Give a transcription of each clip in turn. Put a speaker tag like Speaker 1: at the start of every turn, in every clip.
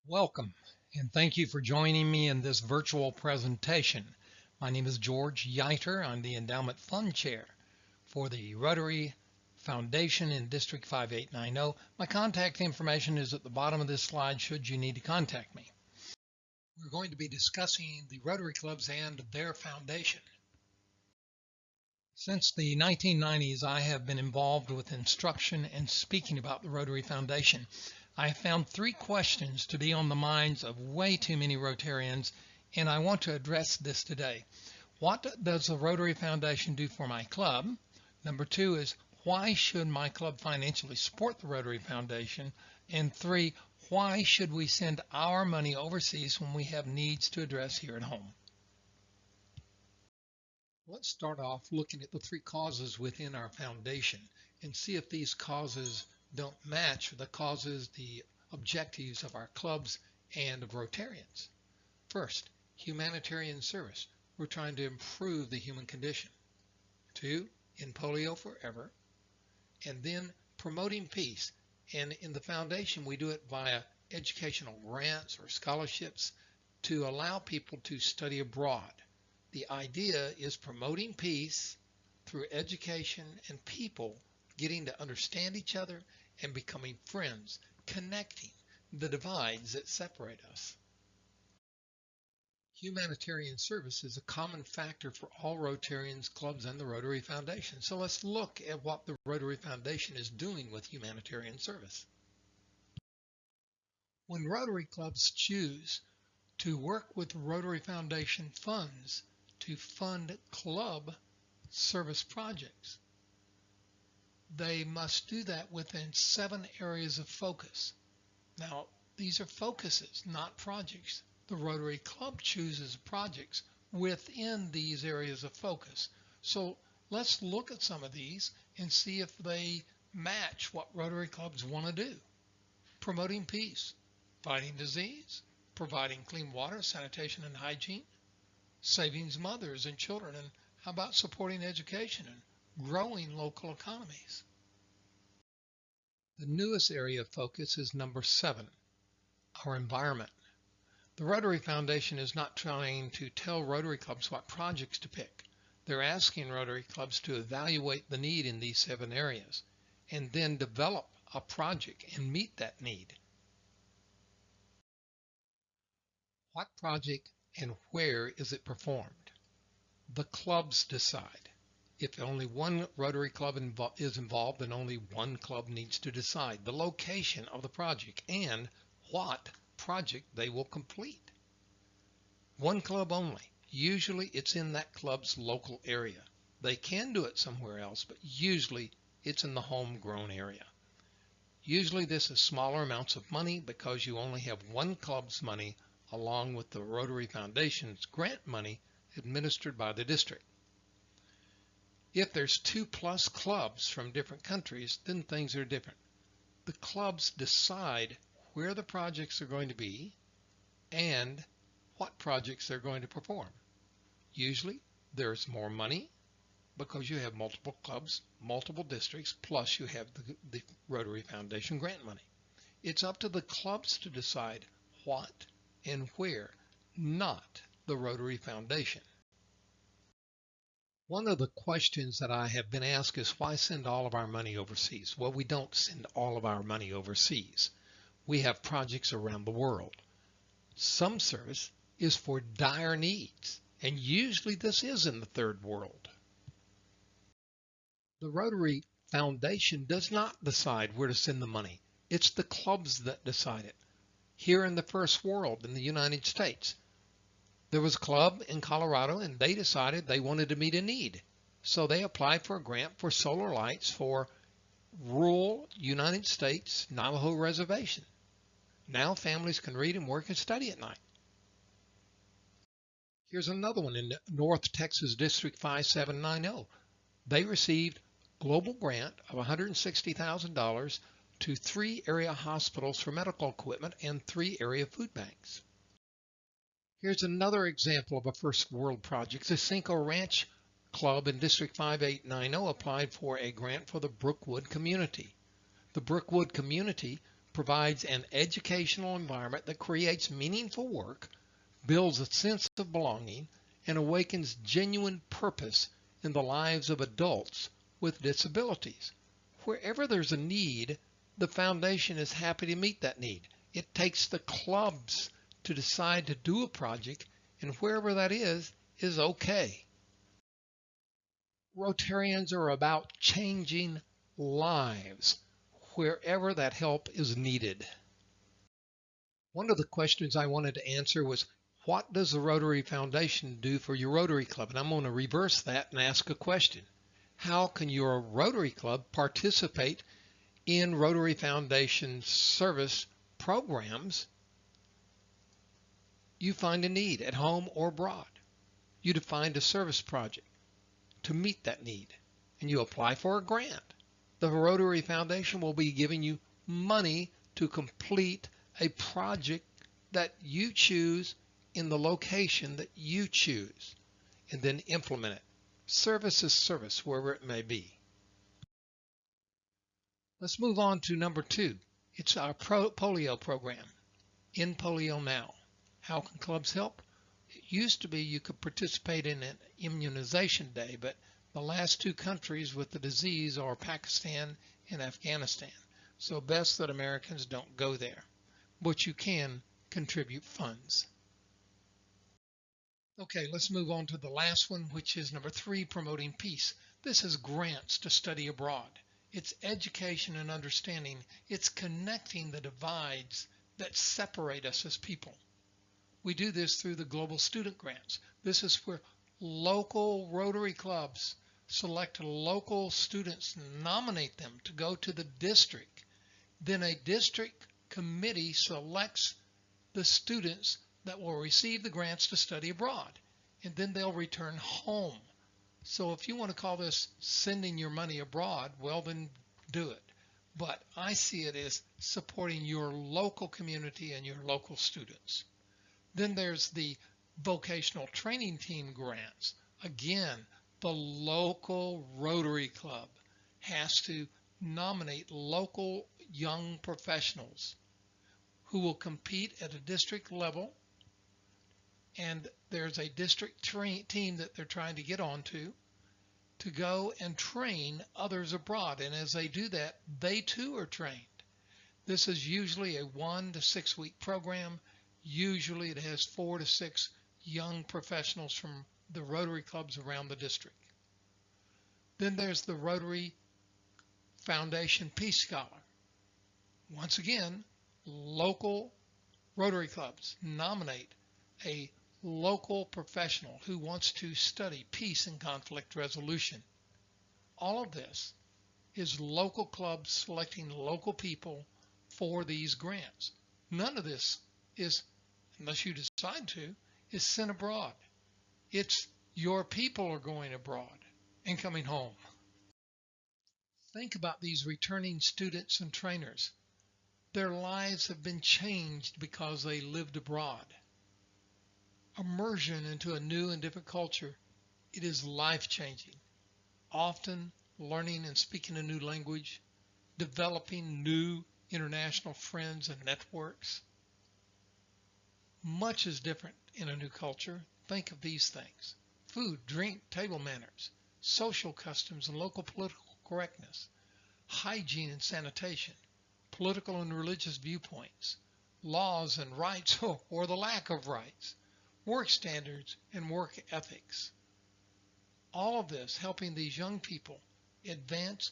Speaker 1: Welcome, and thank you for joining me in this virtual presentation. My name is George Yeiter. I'm the Endowment Fund Chair for the Rotary Foundation in District 5890. My contact information is at the bottom of this slide should you need to contact me. We're going to be discussing the Rotary clubs and their foundation. Since the 1990s, I have been involved with instruction and speaking about the Rotary Foundation. I found three questions to be on the minds of way too many Rotarians, and I want to address this today. What does the Rotary Foundation do for my club? Number two is, why should my club financially support the Rotary Foundation? And three, why should we send our money overseas when we have needs to address here at home? Let's start off looking at the three causes within our foundation and see if these causes don't match the objectives of our clubs and of Rotarians. First, humanitarian service. We're trying to improve the human condition. Two, in polio forever. And then promoting peace. And in the foundation, we do it via educational grants or scholarships to allow people to study abroad. The idea is promoting peace through education and people getting to understand each other and becoming friends, connecting the divides that separate us. Humanitarian service is a common factor for all Rotarians, clubs, and the Rotary Foundation. So let's look at what the Rotary Foundation is doing with humanitarian service. When Rotary clubs choose to work with Rotary Foundation funds to fund club service projects, they must do that within 7 areas of focus. Now, these are focuses, not projects. The Rotary Club chooses projects within these areas of focus. So let's look at some of these and see if they match what Rotary clubs want to do. Promoting peace, fighting disease, providing clean water, sanitation, and hygiene, saving mothers and children, and how about supporting education and growing local economies? The newest area of focus is number 7, our environment. The Rotary Foundation is not trying to tell Rotary clubs what projects to pick. They're asking Rotary clubs to evaluate the need in these 7 areas and then develop a project and meet that need. What project and where is it performed? The clubs decide. If only one Rotary club is involved, then only one club needs to decide the location of the project and what project they will complete. One club only. Usually it's in that club's local area. They can do it somewhere else, but usually it's in the homegrown area. Usually this is smaller amounts of money because you only have one club's money along with the Rotary Foundation's grant money administered by the district. If there's 2+ clubs from different countries, then things are different. The clubs decide where the projects are going to be and what projects they're going to perform. Usually there's more money because you have multiple clubs, multiple districts, plus you have the Rotary Foundation grant money. It's up to the clubs to decide what and where, not the Rotary Foundation. One of the questions that I have been asked is, why send all of our money overseas? Well, we don't send all of our money overseas. We have projects around the world. Some service is for dire needs, and usually this is in the third world. The Rotary Foundation does not decide where to send the money. It's the clubs that decide it. Here in the first world, in the United States, there was a club in Colorado and they decided they wanted to meet a need. So they applied for a grant for solar lights for rural United States Navajo reservation. Now families can read and work and study at night. Here's another one in North Texas District 5790. They received global grant of $160,000 to 3 area hospitals for medical equipment and 3 area food banks. Here's another example of a first world project. The Cinco Ranch Club in District 5890 applied for a grant for the Brookwood community. The Brookwood community provides an educational environment that creates meaningful work, builds a sense of belonging, and awakens genuine purpose in the lives of adults with disabilities. Wherever there's a need, the foundation is happy to meet that need. It takes the clubs to decide to do a project, and wherever that is okay. Rotarians are about changing lives wherever that help is needed. One of the questions I wanted to answer was, what does the Rotary Foundation do for your Rotary Club? And I'm going to reverse that and ask a question. How can your Rotary Club participate in Rotary Foundation service programs? You find a need at home or abroad. You define a service project to meet that need, and you apply for a grant. The Rotary Foundation will be giving you money to complete a project that you choose in the location that you choose, and then implement it. Service is service wherever it may be. Let's move on to number 2. It's our polio program. In Polio Now. How can clubs help? It used to be you could participate in an immunization day, but the last 2 countries with the disease are Pakistan and Afghanistan. So best that Americans don't go there. But you can contribute funds. Okay, let's move on to the last one, which is number 3, promoting peace. This is grants to study abroad. It's education and understanding. It's connecting the divides that separate us as people. We do this through the Global Student Grants. This is where local Rotary clubs select local students, nominate them to go to the district. Then a district committee selects the students that will receive the grants to study abroad, and then they'll return home. So if you want to call this sending your money abroad, well, then do it. But I see it as supporting your local community and your local students. Then there's the vocational training team grants. Again, the local Rotary Club has to nominate local young professionals who will compete at a district level, and there's a district team that they're trying to get onto to go and train others abroad. And as they do that, they too are trained. This is usually a 1 to 6 week program. Usually it has 4 to 6 young professionals from the Rotary clubs around the district. Then there's the Rotary Foundation Peace Scholar. Once again, local Rotary clubs nominate a local professional who wants to study peace and conflict resolution. All of this is local clubs selecting local people for these grants. None of this is, unless you decide to, is sent abroad. It's your people are going abroad and coming home. Think about these returning students and trainers. Their lives have been changed because they lived abroad. Immersion into a new and different culture, it is life-changing. Often learning and speaking a new language, developing new international friends and networks. Much is different in a new culture. Think of these things: food, drink, table manners, social customs and local political correctness, hygiene and sanitation, political and religious viewpoints, laws and rights or the lack of rights, work standards and work ethics. All of this helping these young people advance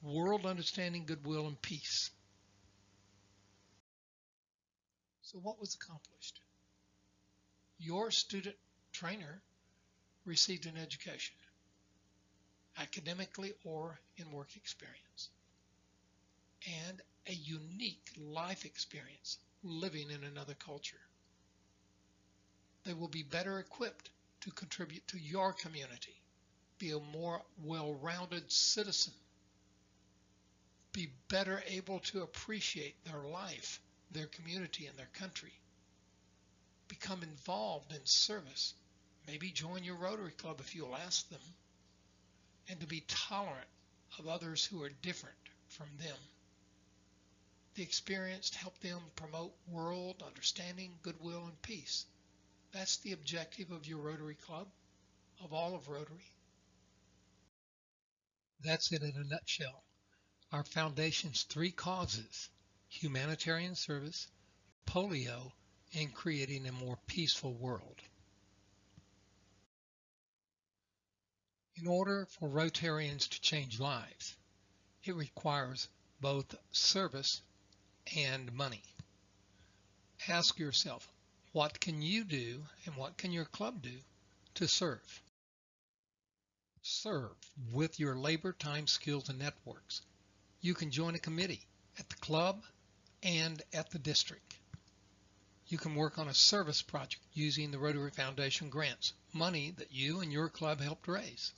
Speaker 1: world understanding, goodwill, and peace. So what was accomplished? Your student trainer received an education, academically or in work experience, and a unique life experience living in another culture. They will be better equipped to contribute to your community, be a more well-rounded citizen, be better able to appreciate their life, their community, and their country, become involved in service, maybe join your Rotary Club if you'll ask them, and to be tolerant of others who are different from them. the experienced help them promote world understanding, goodwill, and peace. That's the objective of your Rotary Club, of all of Rotary. That's it in a nutshell. Our foundation's three causes: humanitarian service, polio, and creating a more peaceful world. In order for Rotarians to change lives, it requires both service and money. Ask yourself, what can you do and what can your club do to serve? Serve with your labor, time, skills, and networks. You can join a committee at the club and at the district. You can work on a service project using the Rotary Foundation grants, money that you and your club helped raise.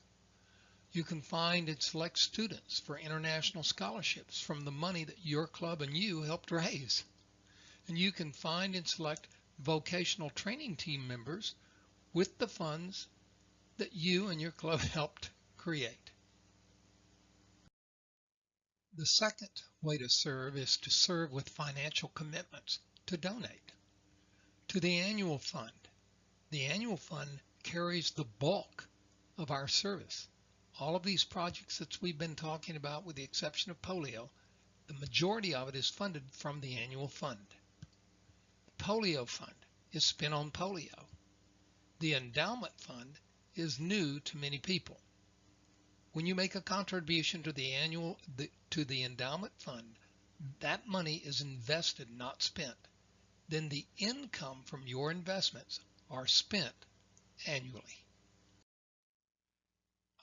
Speaker 1: You can find and select students for international scholarships from the money that your club and you helped raise. And you can find and select vocational training team members with the funds that you and your club helped create. The second way to serve is to serve with financial commitments, to donate to the annual fund. The annual fund carries the bulk of our service. All of these projects that we've been talking about, with the exception of polio, the majority of it is funded from the annual fund. The polio fund is spent on polio. The endowment fund is new to many people. When you make a contribution to the endowment fund, that money is invested, not spent. Then the income from your investments are spent annually.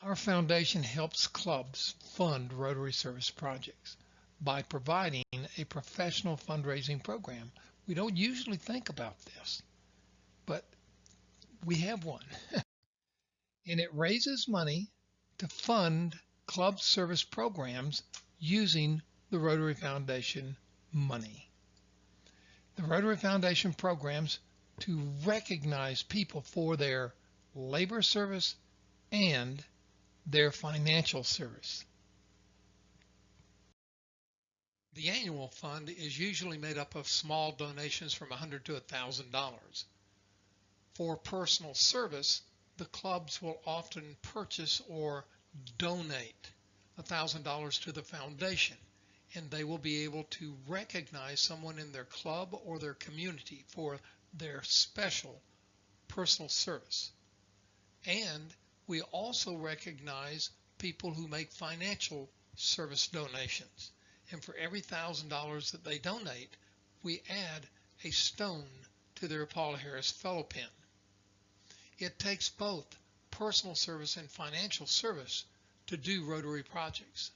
Speaker 1: Our foundation helps clubs fund Rotary service projects by providing a professional fundraising program. We don't usually think about this, but we have one. And it raises money to fund club service programs using the Rotary Foundation money. The Rotary Foundation programs to recognize people for their labor service and their financial service. The annual fund is usually made up of small donations from $100 to $1,000. For personal service, the clubs will often purchase or donate $1,000 to the foundation, and they will be able to recognize someone in their club or their community for their special personal service. And we also recognize people who make financial service donations. And for every $1,000 that they donate, we add a stone to their Paul Harris Fellow Pin. It takes both personal service and financial service to do Rotary projects.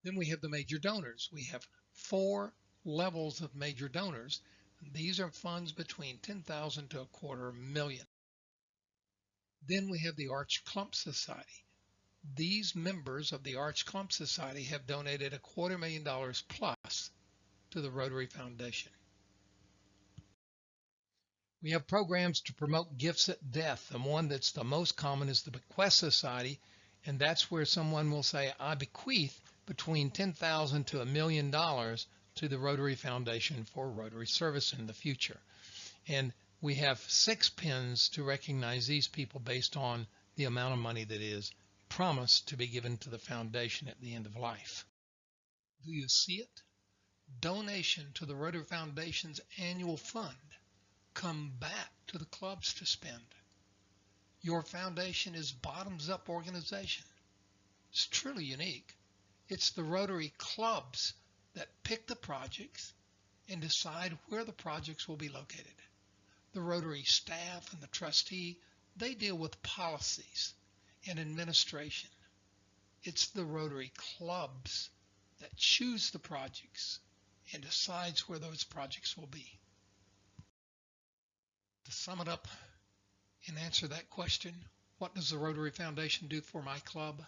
Speaker 1: Then we have the major donors. We have 4 levels of major donors. These are funds between $10,000 to $250,000. Then we have the Arch Clump Society. These members of the Arch Clump Society have donated $250,000 plus to the Rotary Foundation. We have programs to promote gifts at death. The one that's the most common is the Bequest Society, and that's where someone will say, I bequeath between $10,000 to $1 million to the Rotary Foundation for Rotary service in the future. And we have 6 pins to recognize these people based on the amount of money that is promised to be given to the foundation at the end of life. Do you see it? Donation to the Rotary Foundation's annual fund come back to the clubs to spend. Your foundation is bottoms-up organization. It's truly unique. It's the Rotary clubs that pick the projects and decide where the projects will be located. The Rotary staff and the trustee, they deal with policies and administration. It's the Rotary clubs that choose the projects and decides where those projects will be. To sum it up and answer that question, what does the Rotary Foundation do for my club?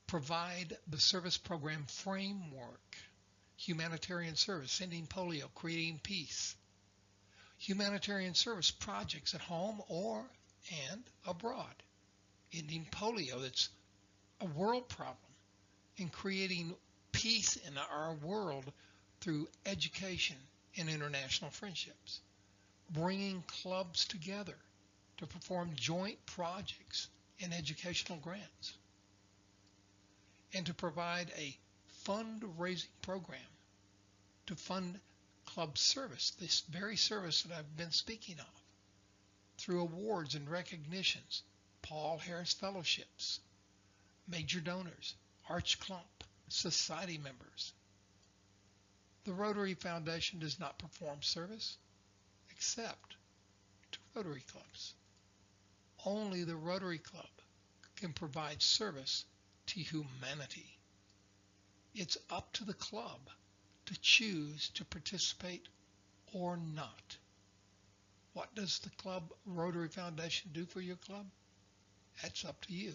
Speaker 1: Provide the service program framework, humanitarian service, ending polio, creating peace, humanitarian service projects at home and abroad, ending polio, that's a world problem, and creating peace in our world through education and international friendships, bringing clubs together to perform joint projects and educational grants, and to provide a fundraising program to fund club service, this very service that I've been speaking of, through awards and recognitions, Paul Harris Fellowships, major donors, Arch Clump, society members. The Rotary Foundation does not perform service except to Rotary clubs. Only the Rotary Club can provide service to humanity. It's up to the club to choose to participate or not. What does the club Rotary Foundation do for your club? That's up to you,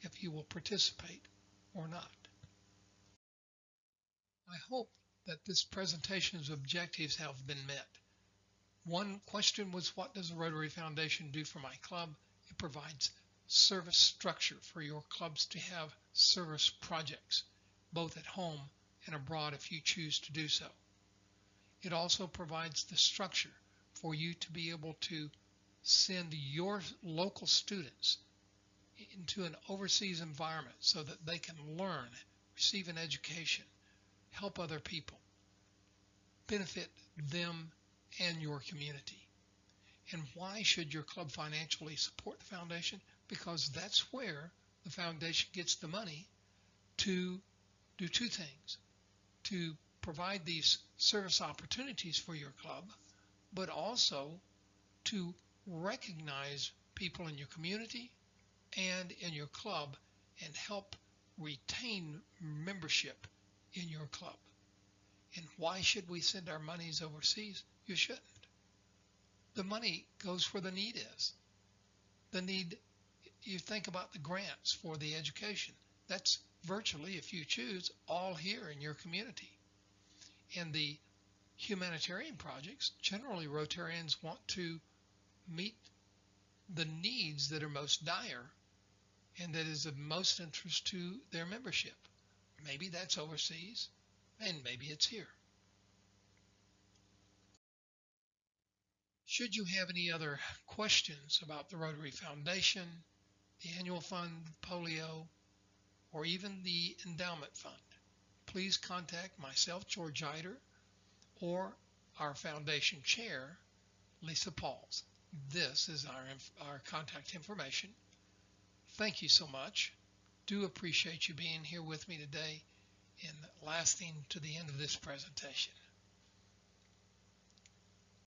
Speaker 1: if you will participate or not. I hope that this presentation's objectives have been met. One question was, what does the Rotary Foundation do for my club? It provides service structure for your clubs to have service projects, both at home and abroad if you choose to do so. It also provides the structure for you to be able to send your local students into an overseas environment so that they can learn, receive an education, help other people, benefit them and your community. And why should your club financially support the foundation? Because that's where the foundation gets the money to do two things: to provide these service opportunities for your club, but also to recognize people in your community and in your club and help retain membership in your club. And why should we send our monies overseas? You shouldn't. The money goes where the need is. The need, you think about the grants for the education. That's virtually, if you choose, all here in your community. And the humanitarian projects, generally Rotarians want to meet the needs that are most dire and that is of most interest to their membership. Maybe that's overseas, and maybe it's here. Should you have any other questions about the Rotary Foundation, the Annual Fund, Polio, or even the Endowment Fund, please contact myself, George Eider, or our Foundation Chair, Lisa Pauls. This is our contact information. Thank you so much. Do appreciate you being here with me today and lasting to the end of this presentation.